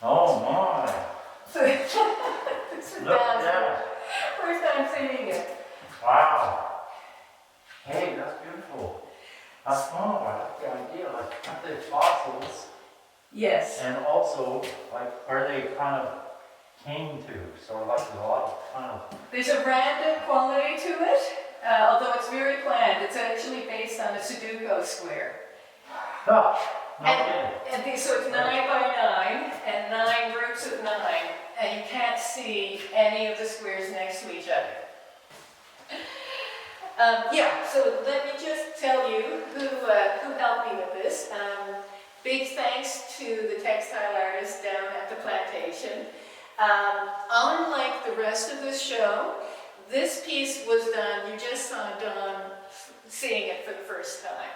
Oh my. This is Look at Dad's that. first time seeing it. Wow. Hey, that's beautiful. That's fun. I like the idea, like the fossils, Yes. and also like where they kind of came to. Sort of like there's a lot of kind of. There's a random quality to it, although it's very planned. It's actually based on a Sudoku square. Ah, no kidding. So it's 9 by 9 and 9 groups of 9, and you can't see any of the squares next to each other. Yeah, so let me just tell you who helped me with this. Big thanks to the textile artist down at the plantation. Unlike the rest of this show, this piece was done, you just saw Dawn seeing it for the first time.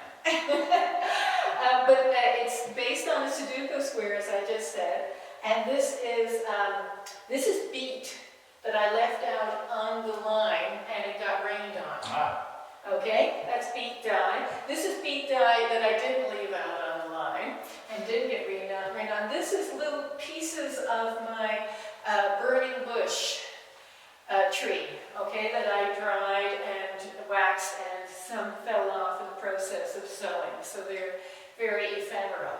But it's based on a Sudoku square, as I just said, and this is beet that I left out on the line and it got rained on. Ah. Okay, that's beet dye. This is beet dye that I didn't leave out on the line and didn't get rained on. This is little pieces of my burning bush tree, okay, that I dried and waxed, and some fell off in the process of sewing, so they're very ephemeral.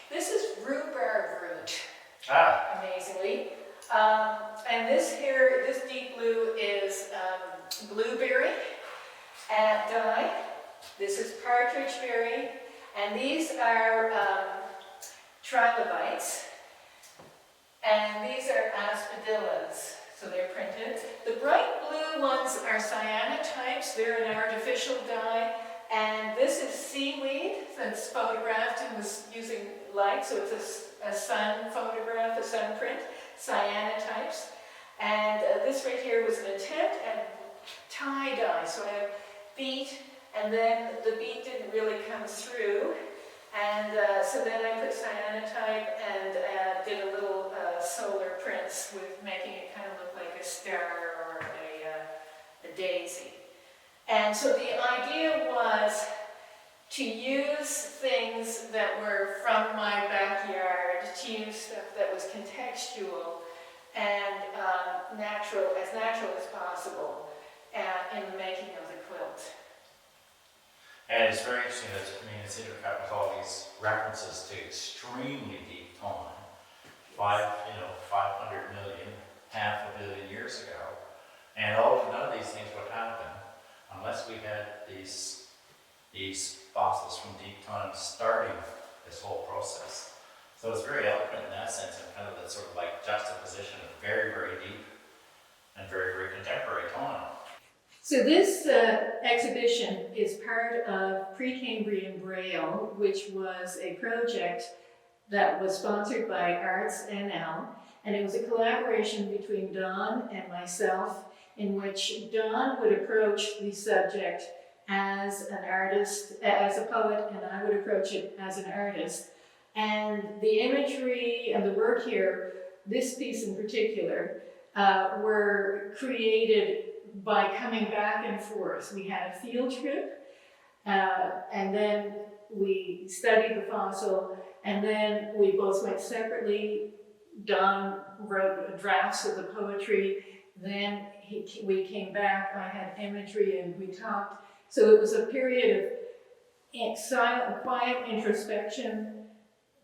This is rhubarb root, amazingly. And this here, this deep blue is blueberry dye. This is partridge berry, and these are trilobites, and these are aspidillas, so they're printed. The bright blue ones are cyanotypes. They're an artificial dye, and this is seaweed that's photographed and was using light, so it's a sun photograph, a sun print, cyanotypes. And this right here was an attempt at tie dye, so I have beet, and then the beet didn't really come through, and so then I put cyanotype and did a little solar prints with making it kind of look like a star or a daisy. And so the idea was to use things that were from my backyard, to use stuff that was contextual and natural as possible in the making of the quilt. And it's very interesting that, it's intercut with all these references to extremely deep time, 500 million, half a billion years ago. And none of these things would happen unless we had these fossils from deep time starting this whole process. So it's very eloquent in that sense, and kind of the sort of like juxtaposition of very, very deep and very, very contemporary time. So this exhibition is part of Pre-Cambrian Braille, which was a project that was sponsored by Arts NL, and it was a collaboration between Dawn and myself, in which Dawn would approach the subject as an artist, as a poet, and I would approach it as an artist. And the imagery and the work here, this piece in particular, were created by coming back and forth. We had a field trip, and then we studied the fossil, and then we both went separately. Don wrote drafts of the poetry, then we came back, I had imagery, and we talked. So it was a period of silent, quiet introspection,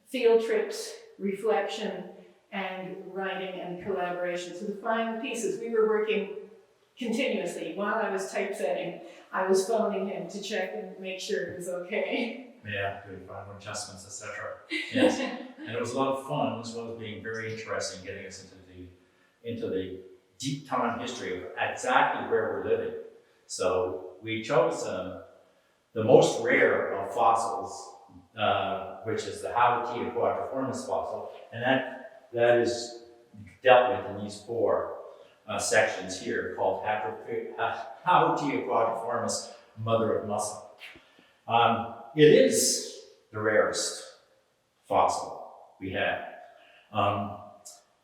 field trips, reflection, and writing and collaboration. So the final pieces, we were working continuously. While I was typesetting, I was phoning him to check and make sure it was okay. Yeah, doing final adjustments, etc. Yes, and it was a lot of fun, as well as being very interesting, getting us into the deep time history of exactly where we're living. So we chose the most rare of fossils, which is the Haootia quadriformis fossil, and that is dealt with in these four sections here, called Haootia quadriformis, mother of muscle. It is the rarest fossil we have.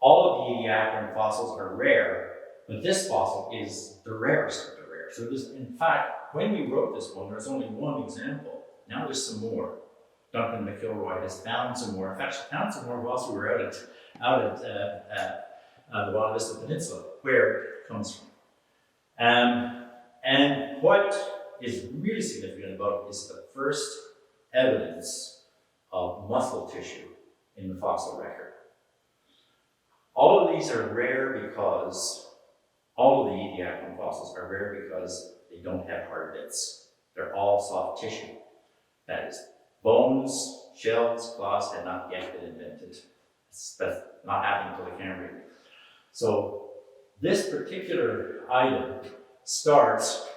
All of the Ediacaran fossils are rare, but this fossil is the rarest of the rare. So this, in fact, when we wrote this one, there's only one example. Now there's some more. Duncan McIlroy has found some more. In fact, she found some more whilst we were out out at the Bonavista Peninsula, where it comes from. And what is really significant about it is the first evidence of muscle tissue in the fossil record. All of these are rare because, all of the Ediacaran fossils are rare because they don't have hard bits. They're all soft tissue. That is, bones, shells, claws had not yet been invented. That's not happening until the Cambrian. So this particular item starts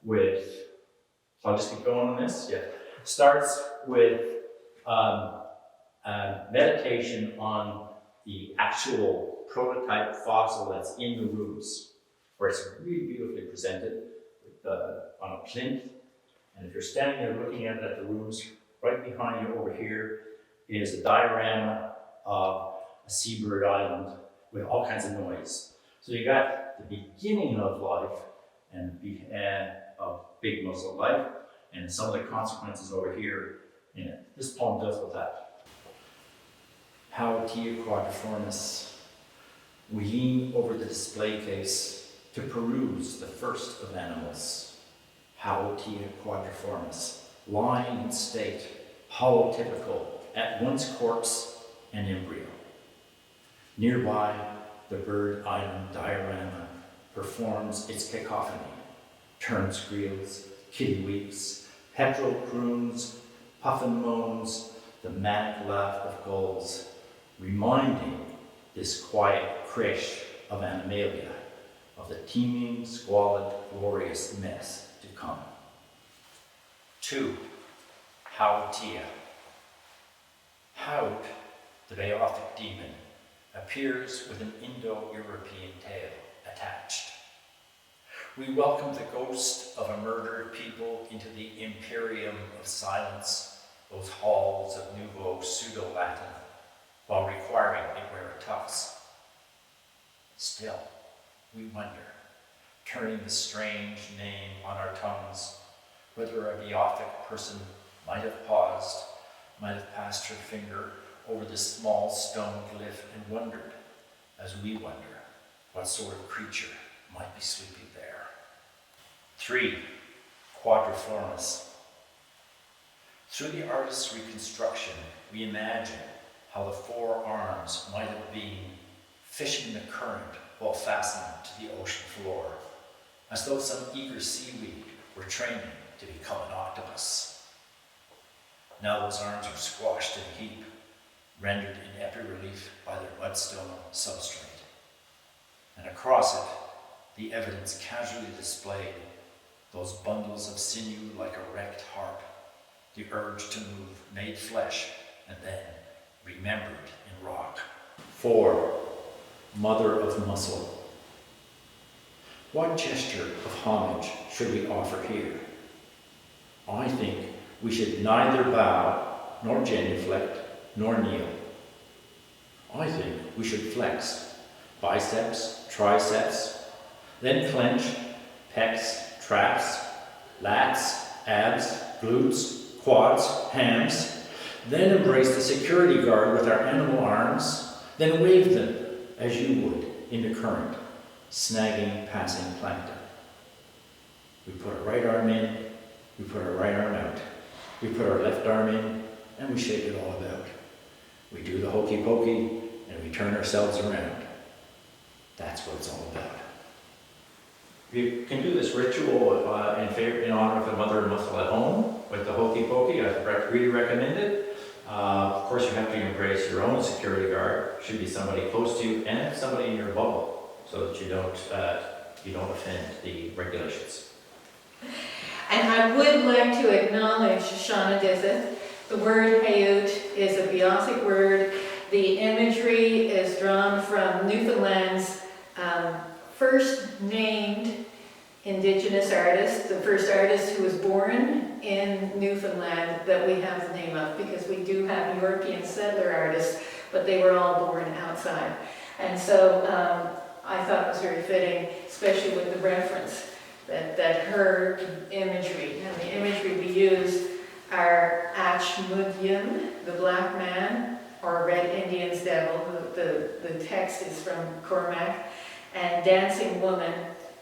with, so I'll just keep going on this, starts with meditation on the actual prototype fossil that's in the rooms, where it's really beautifully presented with, on a plinth. And if you're standing there looking at it at the rooms, right behind you over here is a diorama of a seabird island with all kinds of noise. So you got the beginning of life and of big muscle life, and some of the consequences over here in it. This poem does with that. Haootia quadriformis. We lean over the display case to peruse the first of animals. Haootia quadriformis, lying in state, holotypical, at once corpse and embryo. Nearby, the bird island diorama performs its cacophony. Tern squeals, kitty weeps, petrel croons, puffin moans, the manic laugh of gulls, reminding this quiet creche of animalia of the teeming, squalid, glorious mess to come. 2. Haootia. Haoot, the Beothic demon, appears with an Indo-European tail attached. We welcome the ghost of a murdered people into the imperium of silence, those halls of nouveau pseudo-Latin, while requiring it wear a tux. Still, we wonder, turning the strange name on our tongues, whether a Beothic person might have paused, might have passed her finger over this small stone glyph and wondered, as we wonder, what sort of creature might be sleeping there. 3. Quadriformis. Through the artist's reconstruction, we imagine how the 4 arms might have been fishing the current while fastened to the ocean floor, as though some eager seaweed were training to become an octopus. Now those arms are squashed in a heap, rendered in epi-relief by their mudstone substrate. And across it, the evidence casually displayed, those bundles of sinew like a wrecked harp, the urge to move made flesh and then remembered in rock. 4. Mother of muscle. What gesture of homage should we offer here? I think we should neither bow, nor genuflect, nor kneel. I think we should flex, biceps, triceps, then clench, pecs, traps, lats, abs, glutes, quads, hams, then embrace the security guard with our animal arms, then wave them as you would in the current, snagging passing plankton. We put our right arm in, we put our right arm out. We put our left arm in, and we shake it all about. We do the hokey pokey, and we turn ourselves around. That's what it's all about. You can do this ritual in honor of the mother of muscle at home with the hokey pokey. I really recommend it. Of course, you have to embrace your own security guard. Should be somebody close to you and somebody in your bubble, so that you don't offend the regulations. And I would like to acknowledge Shauna Disseth. The word Haoot is a Beothic word. The imagery is drawn from Newfoundland's first named Indigenous artist, the first artist who was born in Newfoundland that we have the name of, because we do have European settler artists, but they were all born outside. And so I thought it was very fitting, especially with the reference that her imagery, and the imagery we use are Achmudyum, the black man, or or Red Indian's Devil, the text is from Cormac, and Dancing Woman,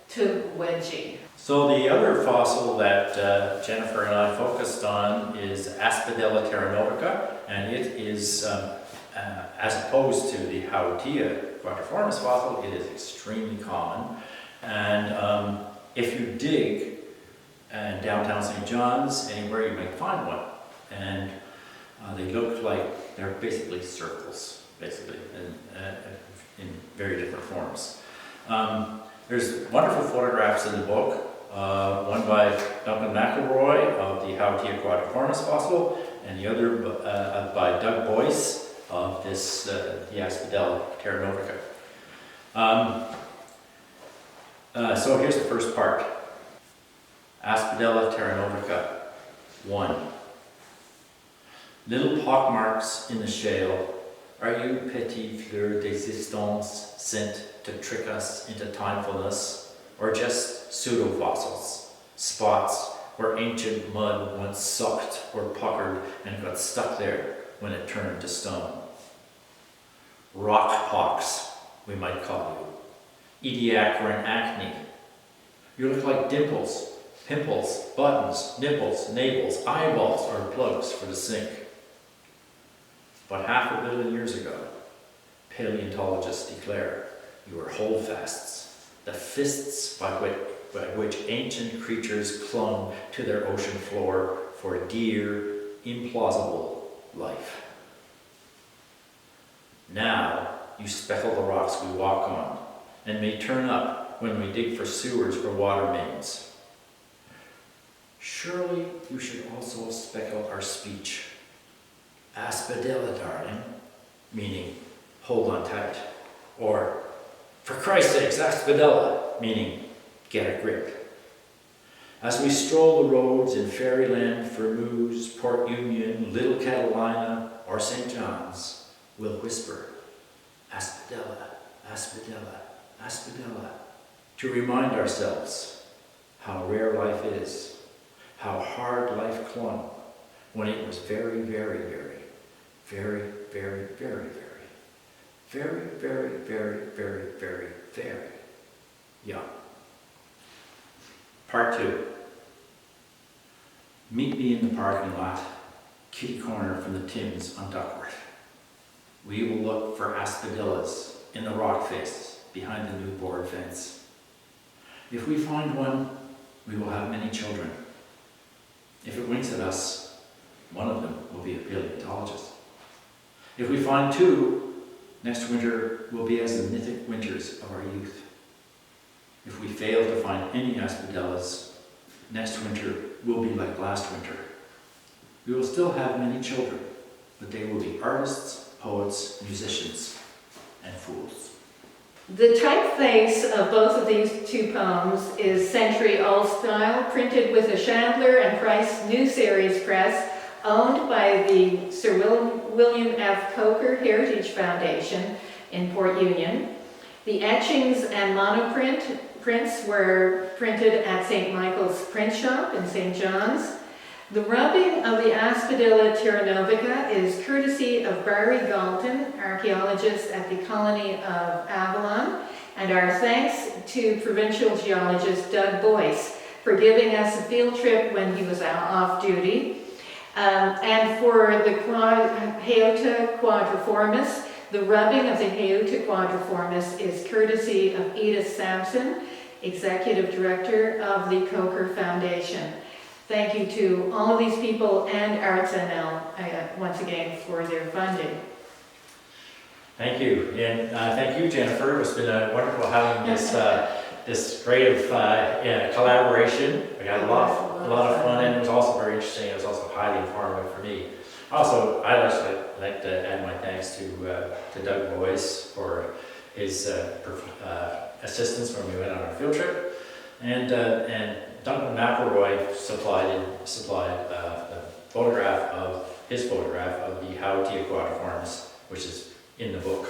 Tugwedgie. So the other fossil that Jennifer and I focused on is Aspidella terranovica, and it is, as opposed to the Haootia quadriformis fossil, it is extremely common. And if you dig in downtown St. John's, anywhere you might find one. And they look like, they're basically circles, basically, in very different forms. There's wonderful photographs in the book, one by Duncan McElroy of the Haootia quadriformis fossil, and the other by Doug Boyce of this, the Aspidella terranovica. So here's the first part. Aspidella terranovica, 1. Little pockmarks in the shale, are you petit fleur d'existence sent to trick us into timefulness, or just pseudo-fossils, spots where ancient mud once sucked or puckered and got stuck there when it turned to stone? Rock pox, we might call you. Ediacaran acne. You look like dimples, pimples, buttons, nipples, navels, eyeballs, or plugs for the sink. But 500 million years ago, paleontologists declare you were holdfasts, the fists by which ancient creatures clung to their ocean floor for dear, implausible life. Now you speckle the rocks we walk on, and may turn up when we dig for sewers or water mains. Surely you should also speckle our speech. Aspidella, darling, meaning hold on tight, or for Christ's sakes, Aspidella, meaning get a grip. As we stroll the roads in fairyland, Fermoz, Port Union, Little Catalina, or St. John's, we'll whisper, Aspidella, Aspidella, Aspidella, to remind ourselves how rare life is, how hard life clung when it was very, very, very, very, very, very, very, very, very, very, very, very, very young. Part 2. Meet me in the parking lot, kitty corner from the Tims on Duckworth. We will look for aspidillas in the rock face behind the new board fence. If we find one, we will have many children. If it winks at us, one of them will be a paleontologist. If we find 2, next winter will be as the mythic winters of our youth. If we fail to find any aspidillas, next winter will be like last winter. We will still have many children, but they will be artists, poets, musicians, and fools. The typeface of both of these 2 poems is Century Old Style, printed with a Chandler and Price New Series press, owned by the Sir William F. Coker Heritage Foundation in Port Union. The etchings and prints were printed at St. Michael's Print Shop in St. John's. The rubbing of the Aspidella terranovica is courtesy of Barry Galton, archaeologist at the colony of Avalon, and our thanks to provincial geologist Doug Boyce for giving us a field trip when he was off duty. And for the Haootia quadriformis, the rubbing of the Haootia quadriformis is courtesy of Edith Sampson, Executive Director of the Coker Foundation. Thank you to all of these people and Arts NL once again for their funding. Thank you, and thank you, Jennifer. It's been wonderful having this great collaboration. We had a lot of fun, and it was also very interesting. It was also highly informative for me. Also, I'd also like to add my thanks to Doug Boyce for his assistance when we went on our field trip, and Duncan McElroy supplied a photograph of the Haootia quadriformis, which is in the book.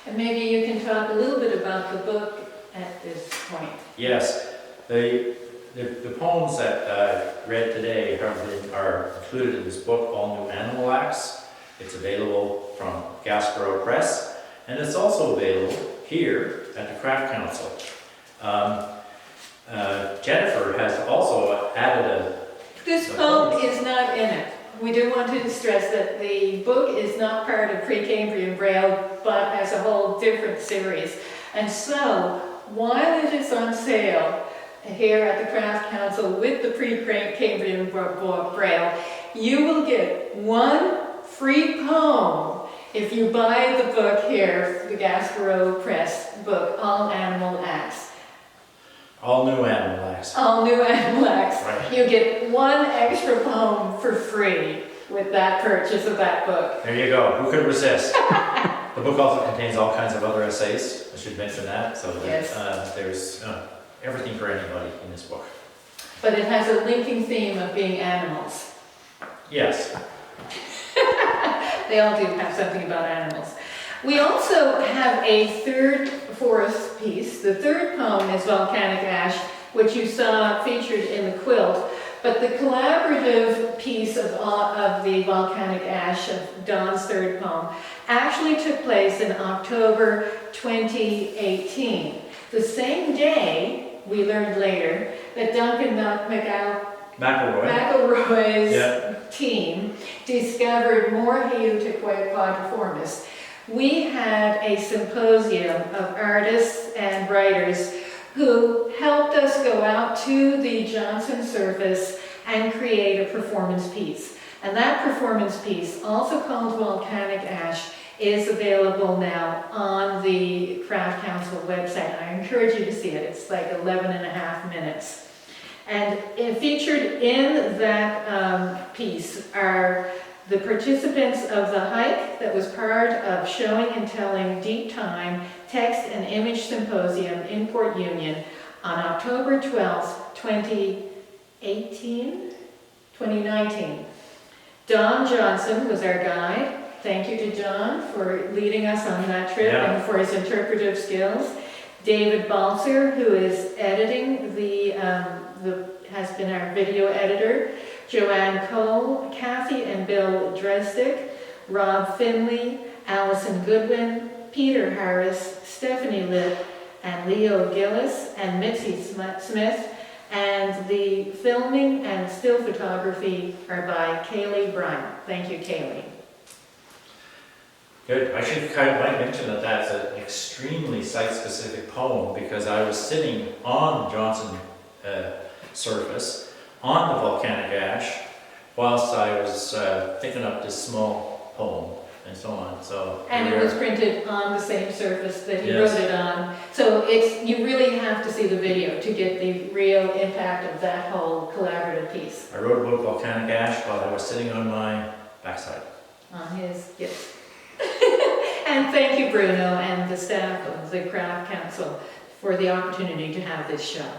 And maybe you can talk a little bit about the book at this point. Yes, the poems that I read today are included in this book, All New Animal Acts, It's available from Gasborough Press, and it's also available here at the Craft Council. Jennifer has also added This poem is not in it. We do want to stress that the book is not part of Pre-Cambrian Braille, but as a whole different series. And so, while it is on sale here at the Craft Council with the Pre-Cambrian Braille, you will get one free poem if you buy the book here, the Gasborough Press book, All Animal Acts. All New Animal Acts. All New Animal Acts. Right. You get one extra poem for free with that purchase of that book. There you go. Who could resist? The book also contains all kinds of other essays. I should mention that. So that, Yes. there's everything for anybody in this book. But it has a linking theme of being animals. Yes. They all do have something about animals. We also have a third forest piece. The third poem is Volcanic Ash, which you saw featured in the quilt. But the collaborative piece of the Volcanic Ash, of Don's third poem, actually took place in October 2018. The same day, we learned later, that Duncan McElroy's team discovered more Haootia quadriformis. We had a symposium of artists and writers who helped us go out to the Johnson surface and create a performance piece. And that performance piece, also called Volcanic Ash, is available now on the Craft Council website. I encourage you to see it. It's like 11.5 minutes. And featured in that piece are the participants of the hike that was part of Showing and Telling Deep Time Text and Image Symposium in Port Union on October 12th, 2019. Don Johnson was our guide. Thank you to John for leading us on that trip and for his interpretive skills. David Balzer, who is editing has been our video editor. Joanne Cole, Kathy and Bill Dresdick, Rob Finley, Allison Goodwin, Peter Harris, Stephanie Lipp, and Leo Gillis, and Mitzi Smith, and the filming and still photography are by Kaylee Bryant. Thank you, Kaylee. Good. I should might mention that that's an extremely site-specific poem because I was sitting on Johnson surface on the volcanic ash whilst I was picking up this small poem and so on. And it was printed on the same surface that he wrote it on. So you really have to see the video to get the real impact of that whole collaborative piece. I wrote about volcanic ash while I was sitting on my backside. On his, yes. And thank you, Bruno, and the staff of the Craft Council for the opportunity to have this show.